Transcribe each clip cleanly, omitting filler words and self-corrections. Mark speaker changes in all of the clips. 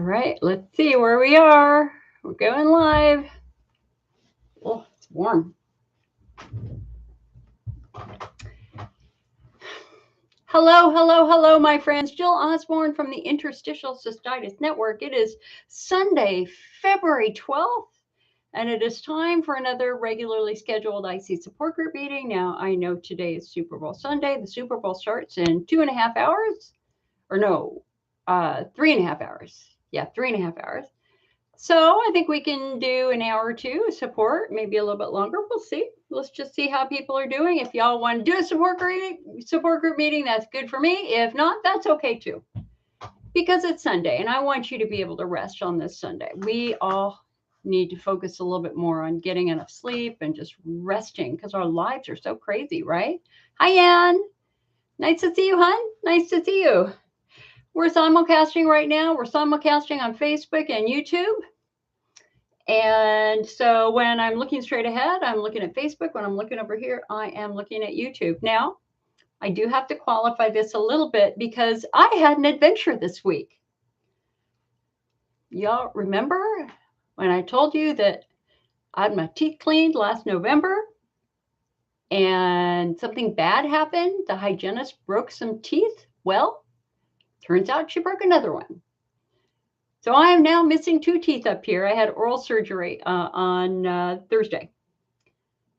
Speaker 1: All right, let's see where we are. We're going live. Oh, it's warm. Hello, hello, hello, my friends. Jill Osborne from the Interstitial Cystitis Network. It is Sunday, February 12th, and it is time for another regularly scheduled IC support group meeting. Now, I know today is Super Bowl Sunday. The Super Bowl starts in 2.5 hours, or no, 3.5 hours. Yeah, 3.5 hours. So I think we can do an hour or two of support, maybe a little bit longer. We'll see. Let's just see how people are doing. If y'all want to do a support group meeting, that's good for me. If not, that's okay too, because it's Sunday, and I want you to be able to rest on this Sunday. We all need to focus a little bit more on getting enough sleep and just resting, because our lives are so crazy, right? Hi, Ann. Nice to see you, hon. Nice to see you. We're simulcasting right now. We're simulcasting on Facebook and YouTube. And so when I'm looking straight ahead, I'm looking at Facebook. When I'm looking over here, I am looking at YouTube. Now, I do have to qualify this a little bit because I had an adventure this week. Y'all remember when I told you that I had my teeth cleaned last November and something bad happened? The hygienist broke some teeth. Well, turns out she broke another one. So I am now missing 2 teeth up here. I had oral surgery on Thursday.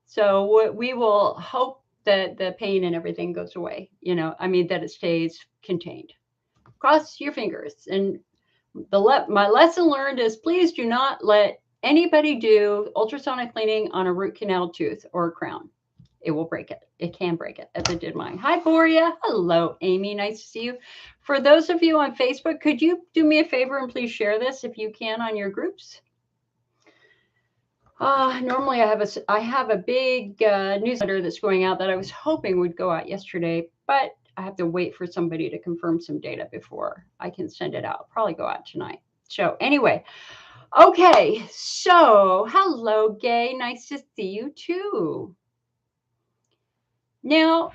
Speaker 1: So we will hope that the pain and everything goes away. That it stays contained. Cross your fingers. And my lesson learned is, please do not let anybody do ultrasonic cleaning on a root canal tooth or a crown. It will break it. It can break it, as it did mine. Hi, Boria. Hello, Amy. Nice to see you. For those of you on Facebook, could you do me a favor and please share this if you can on your groups? Normally I have a big newsletter that's going out that I was hoping would go out yesterday, but I have to wait for somebody to confirm some data before I can send it out. Probably go out tonight. So anyway, okay. So hello, Gay. Nice to see you too. Now,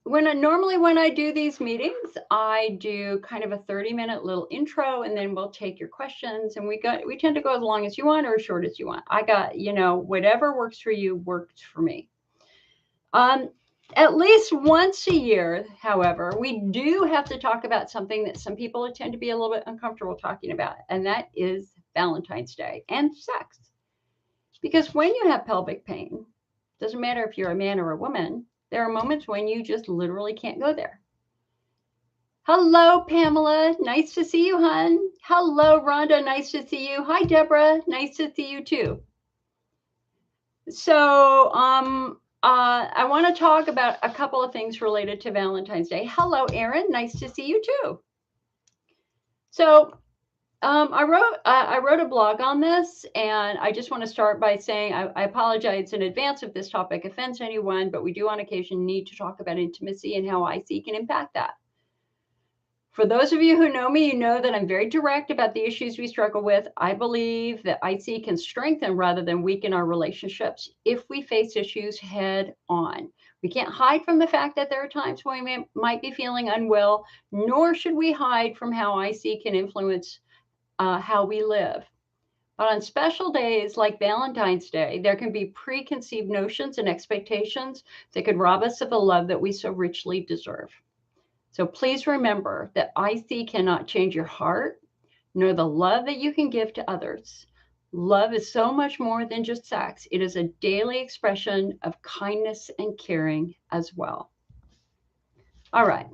Speaker 1: when I do these meetings, I do kind of a 30-minute little intro, and then we'll take your questions. And we tend to go as long as you want or as short as you want. I got, whatever works for you works for me. At least once a year, however, we do have to talk about something that some people tend to be a little bit uncomfortable talking about, and that is Valentine's Day and sex. Because when you have pelvic pain, doesn't matter if you're a man or a woman, there are moments when you just literally can't go there. Hello, Pamela. Nice to see you, hon. Hello, Rhonda. Nice to see you. Hi, Deborah. Nice to see you too. So, I want to talk about a couple of things related to Valentine's Day. Hello, Erin. Nice to see you too. So, I wrote a blog on this, and I just want to start by saying I apologize in advance if this topic offends anyone, but we do on occasion need to talk about intimacy and how IC can impact that. For those of you who know me, you know that I'm very direct about the issues we struggle with. I believe that IC can strengthen rather than weaken our relationships if we face issues head on. We can't hide from the fact that there are times when we might be feeling unwell, nor should we hide from how IC can influence how we live. But on special days like Valentine's Day, there can be preconceived notions and expectations that could rob us of the love that we so richly deserve. So please remember that IC cannot change your heart, nor the love that you can give to others. Love is so much more than just sex. It is a daily expression of kindness and caring as well. All right.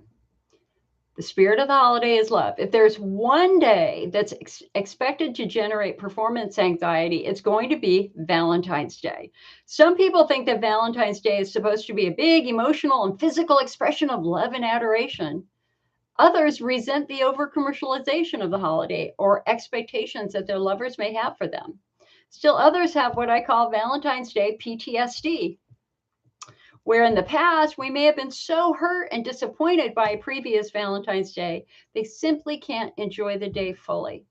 Speaker 1: The spirit of the holiday is love. If there's one day that's expected to generate performance anxiety, it's going to be Valentine's Day. Some people think that Valentine's Day is supposed to be a big emotional and physical expression of love and adoration. Others resent the over-commercialization of the holiday or expectations that their lovers may have for them. Still others have what I call Valentine's Day PTSD, where in the past we may have been so hurt and disappointed by a previous Valentine's Day, they simply can't enjoy the day fully.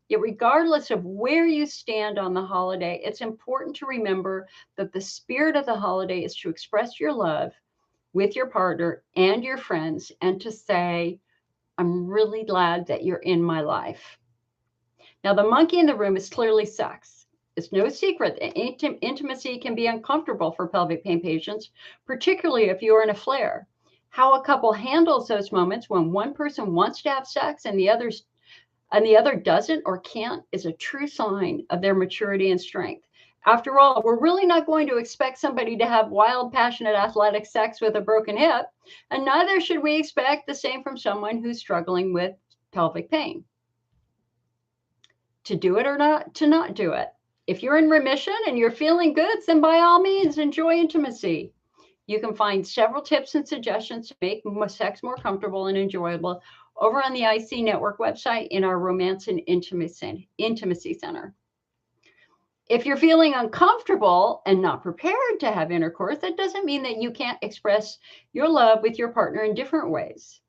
Speaker 1: Yet regardless of where you stand on the holiday, it's important to remember that the spirit of the holiday is to express your love with your partner and your friends, and to say, I'm really glad that you're in my life. Now, the monkey in the room is clearly sex. It's no secret that intimacy can be uncomfortable for pelvic pain patients, particularly if you're in a flare. How a couple handles those moments when one person wants to have sex and the other doesn't or can't is a true sign of their maturity and strength. After all, we're really not going to expect somebody to have wild, passionate, athletic sex with a broken hip, and neither should we expect the same from someone who's struggling with pelvic pain. To do it or not, to not do it. If you're in remission and you're feeling good, then by all means, enjoy intimacy. You can find several tips and suggestions to make sex more comfortable and enjoyable over on the IC Network website in our Romance and Intimacy Center. If you're feeling uncomfortable and not prepared to have intercourse, that doesn't mean that you can't express your love with your partner in different ways.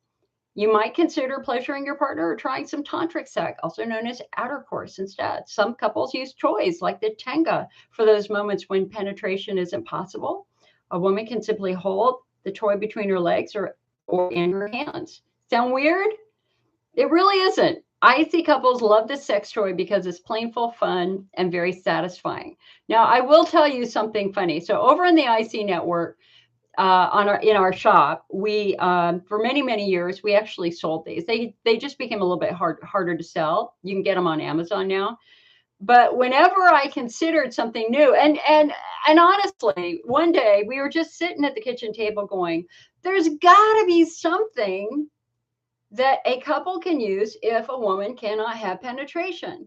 Speaker 1: You might consider pleasuring your partner or trying some tantric sex, also known as outercourse, instead. Some couples use toys like the tenga for those moments when penetration isn't possible. A woman can simply hold the toy between her legs or in her hands. Sound weird? It really isn't. IC couples love this sex toy because it's playful, fun, and very satisfying. Now, I will tell you something funny. So over in the IC Network, in our shop, we for many years we actually sold these. They just became a little bit harder to sell. You can get them on Amazon now. But whenever I considered something new, and honestly, one day we were just sitting at the kitchen table going, "There's got to be something that a couple can use if a woman cannot have penetration.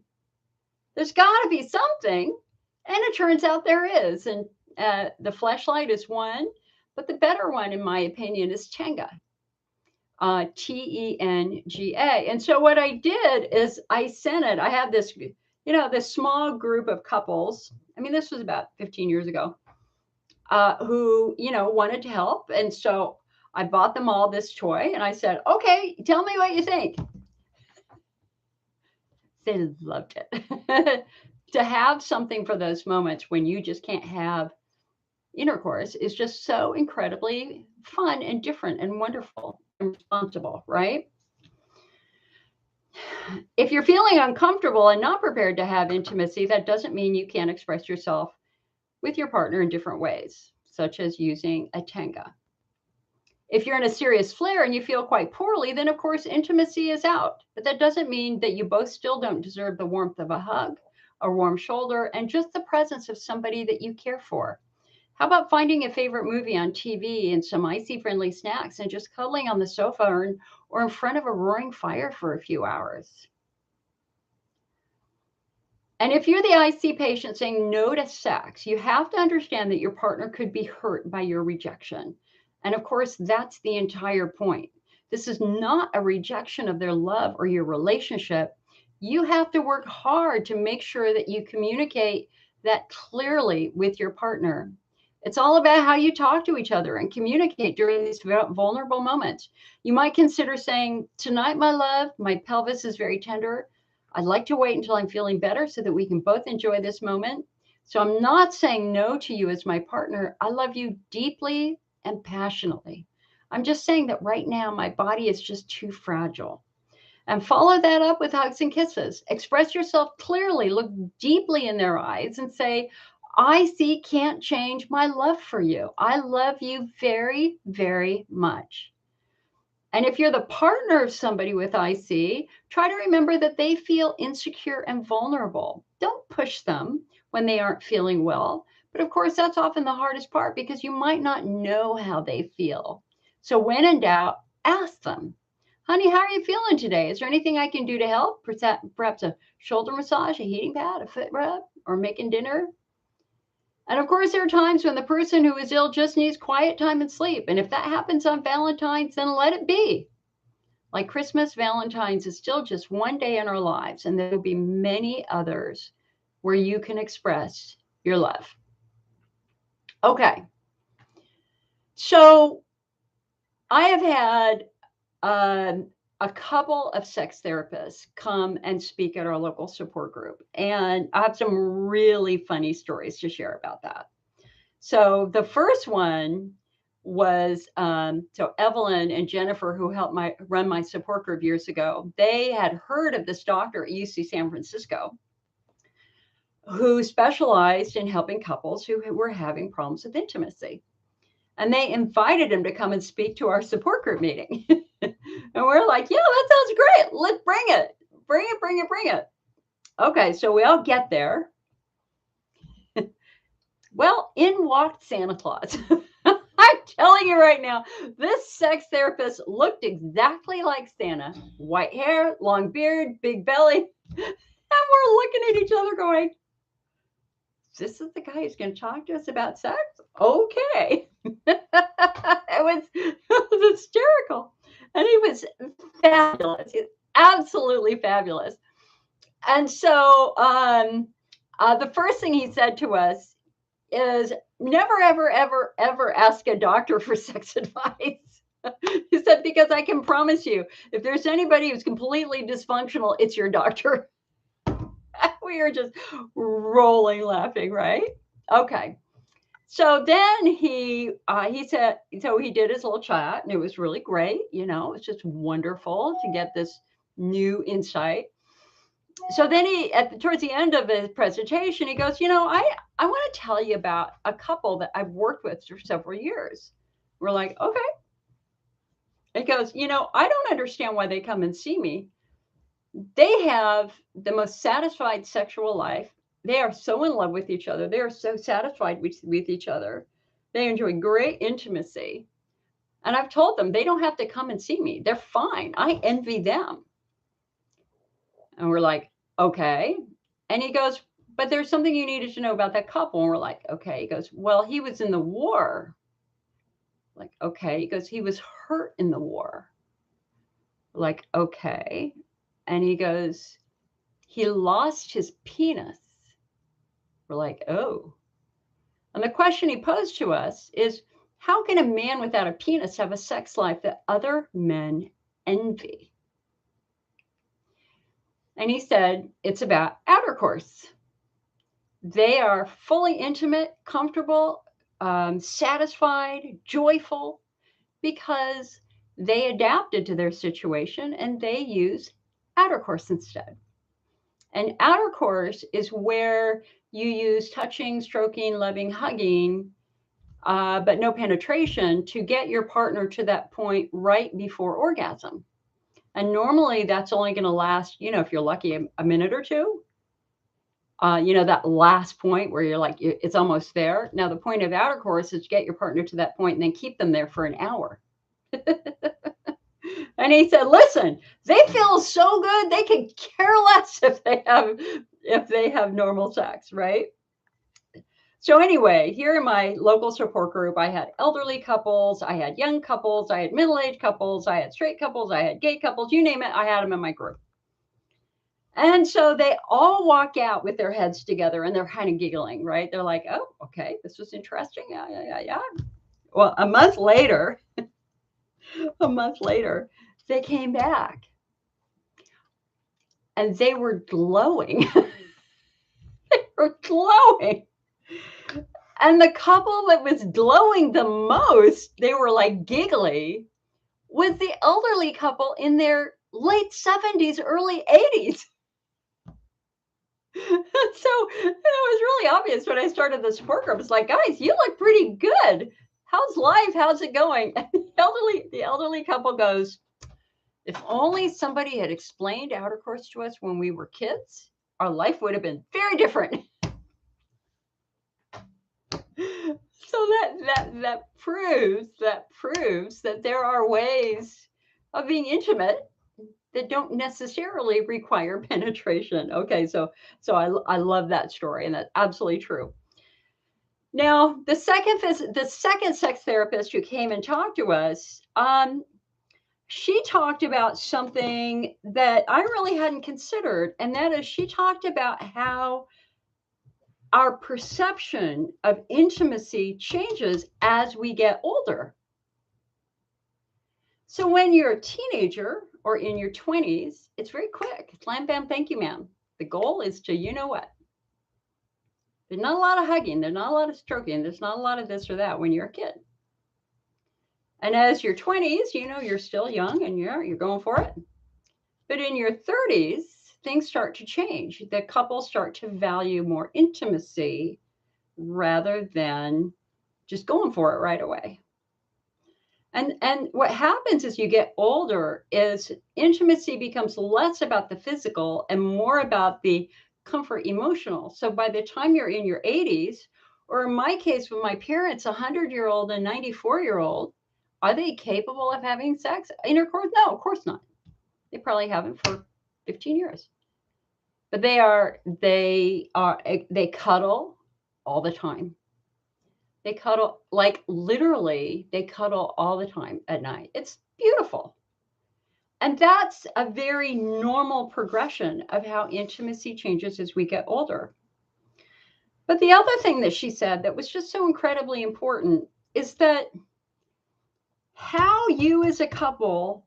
Speaker 1: There's got to be something," and it turns out there is. And the fleshlight is one. But the better one, in my opinion, is Tenga, Tenga. And so what I did is I sent it. I had this, this small group of couples. I mean, this was about 15 years ago, who, wanted to help. And so I bought them all this toy and I said, "Okay, tell me what you think." They loved it. To have something for those moments when you just can't have intercourse is just so incredibly fun and different and wonderful and responsible, right? If you're feeling uncomfortable and not prepared to have intimacy, that doesn't mean you can't express yourself with your partner in different ways, such as using a tenga. If you're in a serious flare and you feel quite poorly, then of course intimacy is out. But that doesn't mean that you both still don't deserve the warmth of a hug, a warm shoulder, and just the presence of somebody that you care for. How about finding a favorite movie on TV and some icy-friendly snacks and just cuddling on the sofa or in front of a roaring fire for a few hours? And if you're the IC patient saying no to sex, you have to understand that your partner could be hurt by your rejection. And of course, that's the entire point. This is not a rejection of their love or your relationship. You have to work hard to make sure that you communicate that clearly with your partner. It's all about how you talk to each other and communicate during these vulnerable moments. You might consider saying, "Tonight, my love, my pelvis is very tender. I'd like to wait until I'm feeling better so that we can both enjoy this moment. So I'm not saying no to you as my partner. I love you deeply and passionately. I'm just saying that right now my body is just too fragile." And follow that up with hugs and kisses. Express yourself clearly, look deeply in their eyes and say, "I can't change my love for you. I love you very, very much." And if you're the partner of somebody with IC, try to remember that they feel insecure and vulnerable. Don't push them when they aren't feeling well. But of course, that's often the hardest part because you might not know how they feel. So when in doubt, ask them, "Honey, how are you feeling today? Is there anything I can do to help? Perhaps a shoulder massage, a heating pad, a foot rub, or making dinner?" And of course, there are times when the person who is ill just needs quiet time and sleep. And if that happens on Valentine's, then let it be. Like Christmas, Valentine's is still just one day in our lives, and there will be many others where you can express your love. Okay. So I have had a couple of sex therapists come and speak at our local support group. And I have some really funny stories to share about that. So the first one was so Evelyn and Jennifer, who helped run my support group years ago, they had heard of this doctor at UC San Francisco who specialized in helping couples who were having problems with intimacy. And they invited him to come and speak to our support group meeting. And we're like, yeah, that sounds great. Let's bring it. Bring it, bring it, bring it. Okay, so we all get there. Well, in walked Santa Claus. I'm telling you right now, this sex therapist looked exactly like Santa. White hair, long beard, big belly. And we're looking at each other going, this is the guy who's going to talk to us about sex? Okay. it was hysterical. And he was fabulous. He's absolutely fabulous. And so the first thing he said to us is never, ever, ever, ever ask a doctor for sex advice. He said, because I can promise you, if there's anybody who's completely dysfunctional, it's your doctor. We are just rolling laughing, right? Okay. So then he said, so he did his little chat, and it was really great. You know, it's just wonderful to get this new insight. So then towards the end of his presentation, he goes, you know, I want to tell you about a couple that I've worked with for several years. We're like, okay. He goes, you know, I don't understand why they come and see me. They have the most satisfied sexual life. They are so in love with each other. They are so satisfied with each other. They enjoy great intimacy. And I've told them they don't have to come and see me. They're fine. I envy them. And we're like, okay. And he goes, but there's something you needed to know about that couple. And we're like, okay. He goes, well, he was in the war. Like, okay. He goes, he was hurt in the war. We're like, okay. And he goes, he lost his penis. We're like, oh. And the question he posed to us is, how can a man without a penis have a sex life that other men envy? And he said, it's about intercourse. They are fully intimate, comfortable, satisfied, joyful, because they adapted to their situation and they use intercourse instead. And intercourse is where you use touching, stroking, loving, hugging, but no penetration to get your partner to that point right before orgasm. And normally that's only going to last, you know, if you're lucky, a minute or two. You know, that last point where you're like, it's almost there. Now, the point of intercourse is to get your partner to that point and then keep them there for an hour. And he said, listen, they feel so good, they can care less if they have normal sex, right? So anyway, here in my local support group, I had elderly couples, I had young couples, I had middle-aged couples, I had straight couples, I had gay couples, you name it, I had them in my group. And so they all walk out with their heads together and they're kind of giggling, right? They're like, oh, okay, this was interesting. Yeah. Well, a month later, they came back and they were glowing. They were glowing. And the couple that was glowing the most, they were like giggly, was the elderly couple in their late 70s, early 80s. So it was really obvious when I started the support group. It's like, guys, you look pretty good. How's life? How's it going? And the elderly couple goes, if only somebody had explained intercourse to us when we were kids, our life would have been very different. So that proves that there are ways of being intimate that don't necessarily require penetration. Okay, so I love that story, and that's absolutely true. Now, the second sex therapist who came and talked to us, she talked about something that I really hadn't considered, and that is she talked about how our perception of intimacy changes as we get older. So when you're a teenager or in your 20s, it's very quick. Slam, bam, thank you, ma'am. The goal is to, you know what? There's not a lot of hugging. There's not a lot of stroking. There's not a lot of this or that when you're a kid. And as your 20s, you're still young and you're going for it. But in your 30s, things start to change. The couples start to value more intimacy rather than just going for it right away. And what happens as you get older is intimacy becomes less about the physical and more about the comfort emotional. So by the time you're in your 80s, or in my case with my parents, a 100-year-old and 94-year-old, are they capable of having sex intercourse? No, of course not. They probably haven't for 15 years. But they cuddle all the time. They cuddle, like literally, they cuddle all the time at night. It's beautiful. And that's a very normal progression of how intimacy changes as we get older. But the other thing that she said that was just so incredibly important is that how you as a couple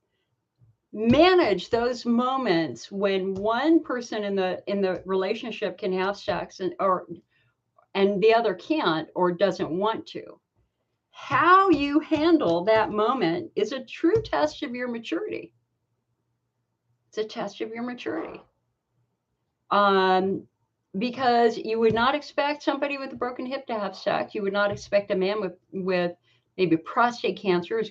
Speaker 1: manage those moments when one person in the relationship can have sex and the other can't or doesn't want to. How you handle that moment is a true test of your maturity. It's a test of your maturity. Because you would not expect somebody with a broken hip to have sex. You would not expect a man with maybe prostate cancer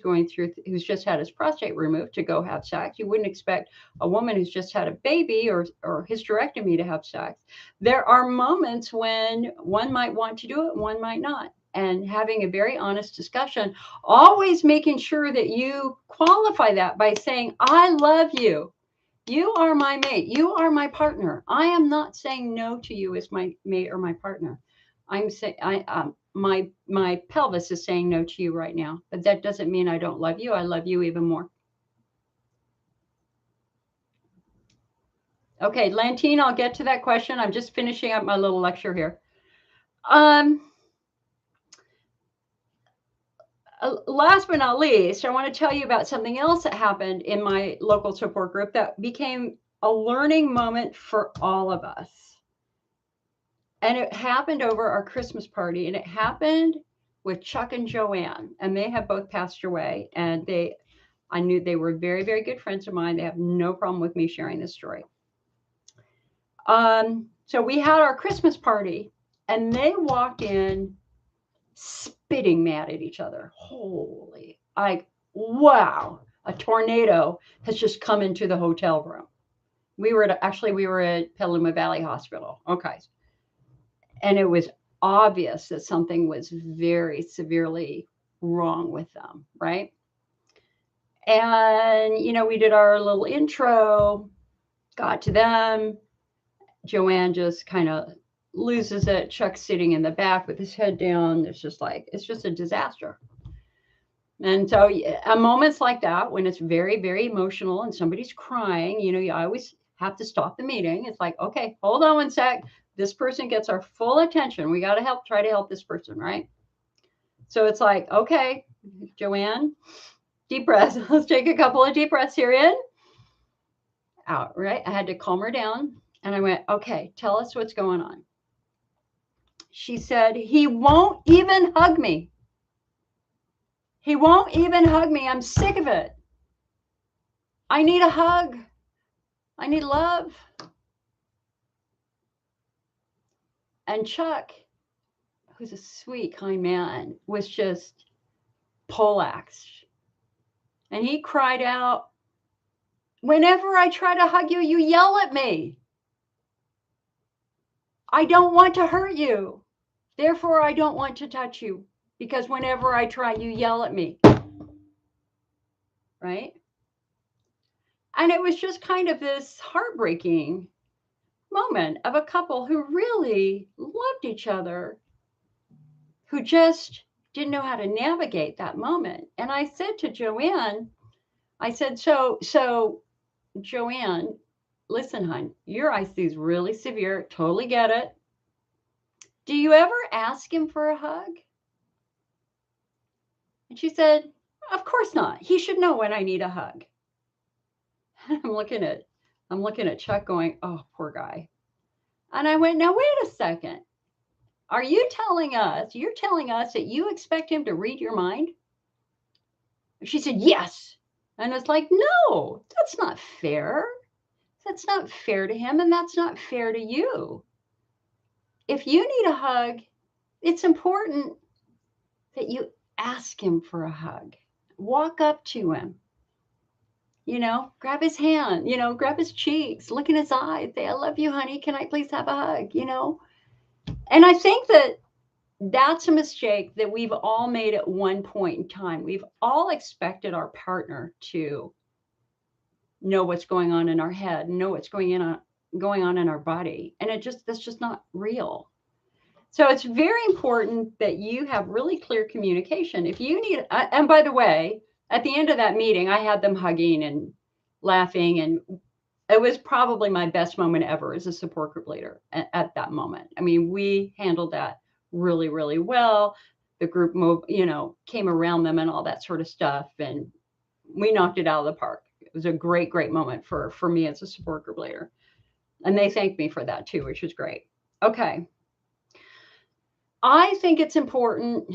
Speaker 1: who's just had his prostate removed to go have sex. You wouldn't expect a woman who's just had a baby or hysterectomy to have sex. There are moments when one might want to do it, one might not. And having a very honest discussion, always making sure that you qualify that by saying, I love you. You are my mate. You are my partner. I am not saying no to you as my mate or my partner. I'm saying my pelvis is saying no to you right now, but that doesn't mean I don't love you. I love you even more. Okay, Lantine, I'll get to that question. I'm just finishing up my little lecture here. Last but not least, I want to tell you about something else that happened in my local support group that became a learning moment for all of us. And it happened over our Christmas party, and it happened with Chuck and Joanne, and they have both passed away. And I knew they were very, very good friends of mine. They have no problem with me sharing this story. So we had our Christmas party, and they walked in spitting mad at each other. Holy, wow, a tornado has just come into the hotel room. We were at Petaluma Valley Hospital. Okay. And it was obvious that something was very severely wrong with them, right? And, we did our little intro, got to them. Joanne just kind of loses it. Chuck's sitting in the back with his head down. It's just a disaster. And so moments like that, when it's very, very emotional and somebody's crying, you always have to stop the meeting. It's like, okay, hold on one sec. This person gets our full attention. We got to try to help this person, right? So it's like, okay, Joanne, deep breaths. Let's take a couple of deep breaths here in, out, right? I had to calm her down. And I went, okay, tell us what's going on. She said, he won't even hug me. He won't even hug me. I'm sick of it. I need a hug. I need love. And Chuck, who's a sweet, kind man, was just poleaxed. And he cried out, whenever I try to hug you, you yell at me. I don't want to hurt you. Therefore, I don't want to touch you. Because whenever I try, you yell at me. Right? And it was just kind of this heartbreaking moment of a couple who really loved each other, who just didn't know how to navigate that moment. And I said to Joanne, I said, so Joanne, listen, hon, your IC is really severe. Totally get it. Do you ever ask him for a hug? And she said, of course not. He should know when I need a hug. I'm looking at Chuck going, oh, poor guy. And I went, now, wait a second. You're telling us that you expect him to read your mind? She said, yes. And it's like, no, that's not fair. That's not fair to him, and that's not fair to you. If you need a hug, it's important that you ask him for a hug. Walk up to him, grab his hand, grab his cheeks, look in his eyes, say, I love you, honey. Can I please have a hug? And I think that that's a mistake that we've all made at one point in time. We've all expected our partner to know what's going on in our head, know what's going on in our body. And that's just not real. So it's very important that you have really clear communication. If you need, and by the way, at the end of that meeting, I had them hugging and laughing, and it was probably my best moment ever as a support group leader at that moment. I mean, we handled that really, really well. The group came around them and all that sort of stuff, and we knocked it out of the park. It was a great, great moment for me as a support group leader. And they thanked me for that too, which was great. Okay. I think it's important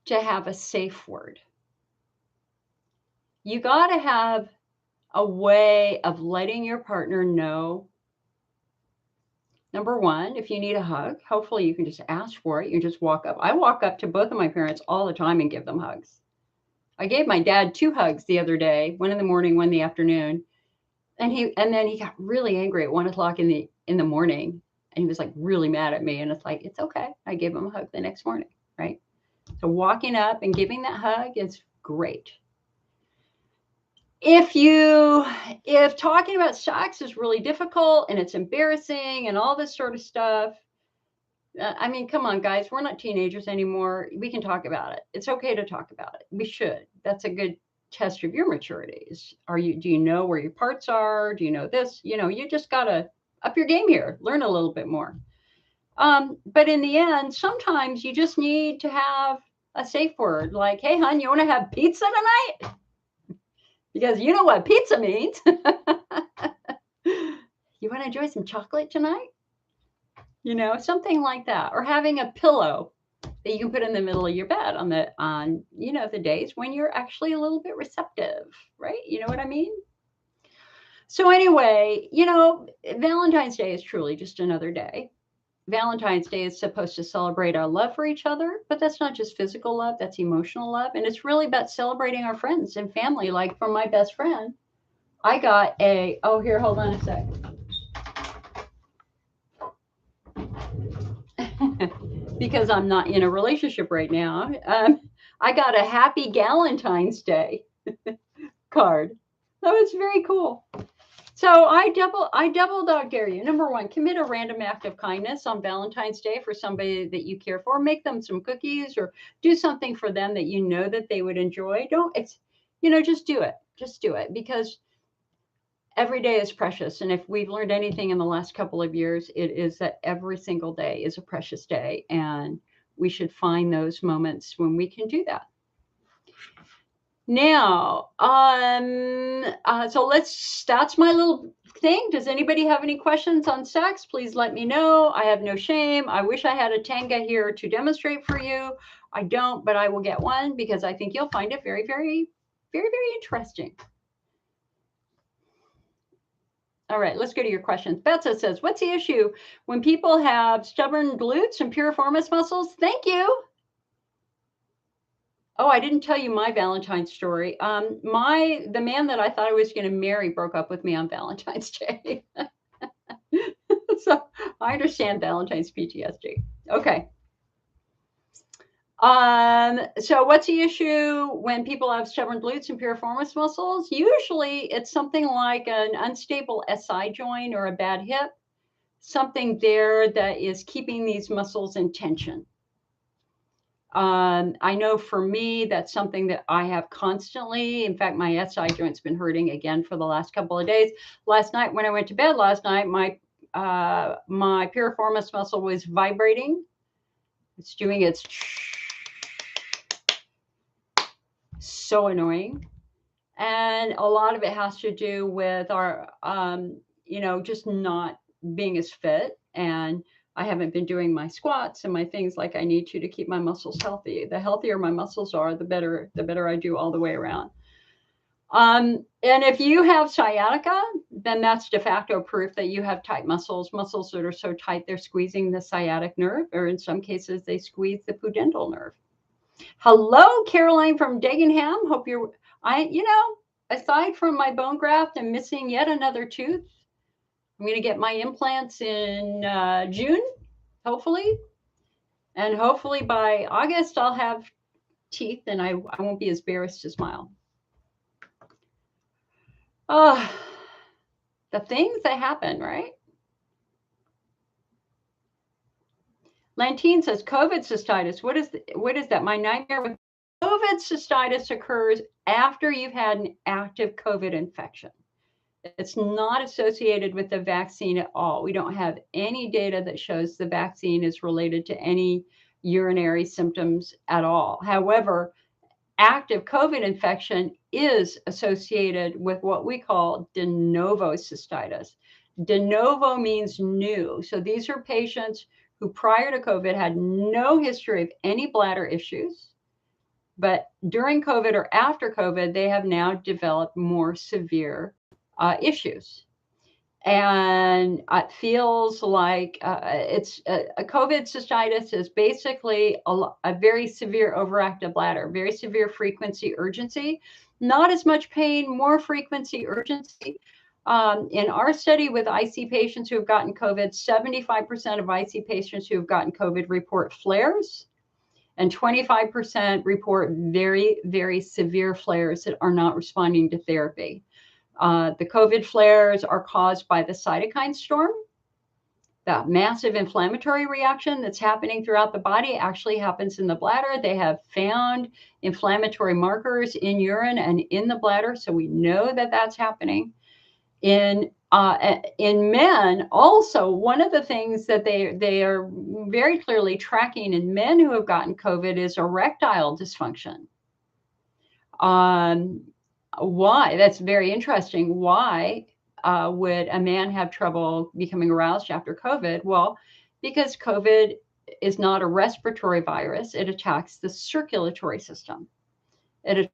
Speaker 1: to have a safe word. You got to have a way of letting your partner know. Number one, if you need a hug, hopefully you can just ask for it. You just walk up. I walk up to both of my parents all the time and give them hugs. I gave my dad 2 hugs the other day, one in the morning, one in the afternoon. And then he got really angry at 1:00 in the morning. And he was like really mad at me. And it's like, it's okay. I gave him a hug the next morning, right? So walking up and giving that hug is great. If talking about sex is really difficult and it's embarrassing and all this sort of stuff, I mean, come on, guys, we're not teenagers anymore. We can talk about it. It's okay to talk about it. We should. That's a good test of your maturities. Do you know where your parts are? Do you know this? You just got to up your game here, learn a little bit more. But in the end, sometimes you just need to have a safe word like, hey, hon, you want to have pizza tonight? Because you know what pizza means. You want to enjoy some chocolate tonight? Something like that. Or having a pillow that you can put in the middle of your bed on the days when you're actually a little bit receptive, right? You know what I mean? So anyway, Valentine's Day is truly just another day. Valentine's Day is supposed to celebrate our love for each other, but that's not just physical love, that's emotional love. And it's really about celebrating our friends and family. Like for my best friend, I got here, hold on a sec. Because I'm not in a relationship right now. I got a happy Galentine's Day card. That was very cool. So I double dog dare you. Number one, commit a random act of kindness on Valentine's Day for somebody that you care for. Make them some cookies or do something for them that you know that they would enjoy. Just do it. Just do it, because every day is precious. And if we've learned anything in the last couple of years, it is that every single day is a precious day. And we should find those moments when we can do that. Now, so that's my little thing. Does anybody have any questions on sex? Please let me know. I have no shame. I wish I had a Tenga here to demonstrate for you. I don't, but I will get one because I think you'll find it very, very, very, very interesting. All right, let's go to your questions. Betsa says, what's the issue when people have stubborn glutes and piriformis muscles? Thank you. Oh, I didn't tell you my Valentine's story. The man that I thought I was going to marry broke up with me on Valentine's Day. So I understand Valentine's PTSD. Okay. So what's the issue when people have stubborn glutes and piriformis muscles? Usually it's something like an unstable SI joint or a bad hip, something there that is keeping these muscles in tension. I know for me, that's something that I have constantly. In fact, my SI joint's been hurting again for the last couple of days. Last night, when I went to bed last night, my piriformis muscle was vibrating. It's doing its so annoying. And a lot of it has to do with our, just not being as fit. And I haven't been doing my squats and my things like I need to keep my muscles healthy. The healthier my muscles are, the better I do all the way around. And if you have sciatica, then that's de facto proof that you have tight muscles that are so tight they're squeezing the sciatic nerve, or in some cases they squeeze the pudendal nerve. Hello, Caroline from Dagenham. Hope you're, aside from my bone graft and missing yet another tooth, I'm going to get my implants in June, hopefully. And hopefully by August, I'll have teeth and I won't be as embarrassed to smile. Oh, the things that happen, right? Lantine says, COVID cystitis. What is that? My nightmare with COVID cystitis occurs after you've had an active COVID infection. It's not associated with the vaccine at all. We don't have any data that shows the vaccine is related to any urinary symptoms at all. However, active COVID infection is associated with what we call de novo cystitis. De novo means new. So these are patients who prior to COVID had no history of any bladder issues, but during COVID or after COVID, they have now developed more severe issues. And it feels like it's a COVID cystitis is basically a very severe overactive bladder, very severe frequency, urgency, not as much pain, more frequency, urgency. In our study with IC patients who have gotten COVID, 75% of IC patients who have gotten COVID report flares, and 25% report very, very severe flares that are not responding to therapy. The COVID flares are caused by the cytokine storm. That massive inflammatory reaction that's happening throughout the body actually happens in the bladder. They have found inflammatory markers in urine and in the bladder, so we know that that's happening. In men, also, one of the things that they are very clearly tracking in men who have gotten COVID is erectile dysfunction. Why? That's very interesting. Why would a man have trouble becoming aroused after COVID? Well, because COVID is not a respiratory virus. It attacks the circulatory system. It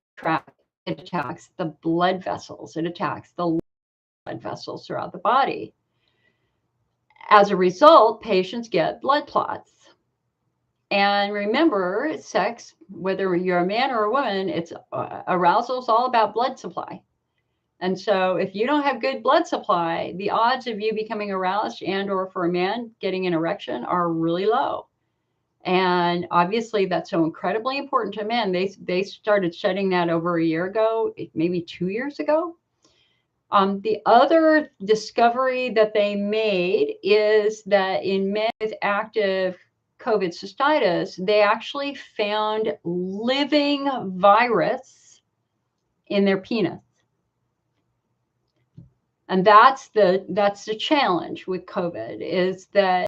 Speaker 1: attacks the blood vessels. It attacks the blood vessels throughout the body. As a result, patients get blood clots. And remember, sex, whether you're a man or a woman, it's arousal is all about blood supply. And so if you don't have good blood supply, the odds of you becoming aroused and or for a man getting an erection are really low. And obviously that's so incredibly important to men. They started studying that over a year ago, maybe 2 years ago. The other discovery that they made is that in men with active COVID cystitis, they actually found living virus in their penis. And that's the challenge with COVID, is that